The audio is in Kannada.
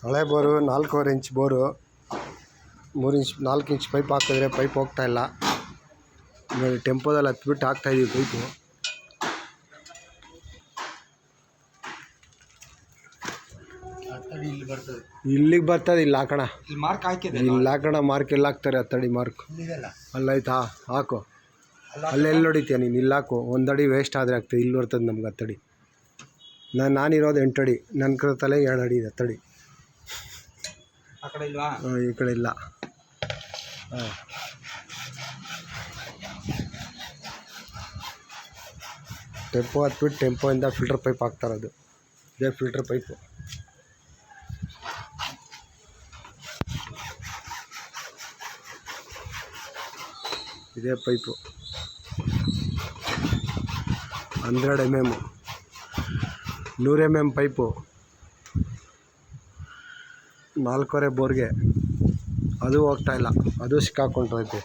ಹಳೆ bore 4.25 inch bore, 4 inch pipe ಹಾಕಿದ್ರೆ ಪೈಪ್ ಹೋಗ್ತಾ ಇಲ್ಲ. ನೋಡಿ ಟೆಂಪೋದಲ್ಲಿ ಹತ್ಬಿಟ್ಟು ಹಾಕ್ತಾಯಿದ್ದೀವಿ ಪೈಪು. ಇಲ್ಲಿಗೆ ಬರ್ತದೆ, ಇಲ್ಲಿ ಹಾಕೋಣ, ಇಲ್ಲಿ ಹಾಕೋಣ. ಮಾರ್ಕ್ ಎಲ್ಲ ಹಾಕ್ತಾರೆ, ಹತ್ತಡಿ ಮಾರ್ಕ್ ಅಲ್ಲೈತಾ ಹಾಕು. ಅಲ್ಲೆಲ್ಲಿ ಹೊಡಿತೀಯ ನೀನು? ಇಲ್ಲಿ ಹಾಕು. 1 ಅಡಿ ವೇಸ್ಟ್ ಆದರೆ ಆಗ್ತದೆ. ಇಲ್ಲಿ ಬರ್ತದೆ ನಮ್ಗೆ 10 ಅಡಿ. ನಾನಿರೋದು 8 ಅಡಿ, ನನ್ನ ತಲೆ 7 ಅಡಿ ಇದೆ 10 ಅಡಿ. ಈ ಕಡೆ ಇಲ್ಲ. ಹಾಂ, ಟೆಂಪೋ ಹತ್ಬಿಟ್ಟು ಟೆಂಪೋಯಿಂದ ಫಿಲ್ಟರ್ ಪೈಪ್ ಹಾಕ್ತಾರದು. ಇದೇ ಫಿಲ್ಟರ್ ಪೈಪು. ಇದೇ ಪೈಪು 100 mm, 100 mm ಪೈಪು 4.25 ಬೋರ್ಗೆ. ಅದು ಹೋಗ್ತಾಯಿಲ್ಲ, ಅದು ಸಿಕ್ಕಾಕೊಂಡೈತೆ.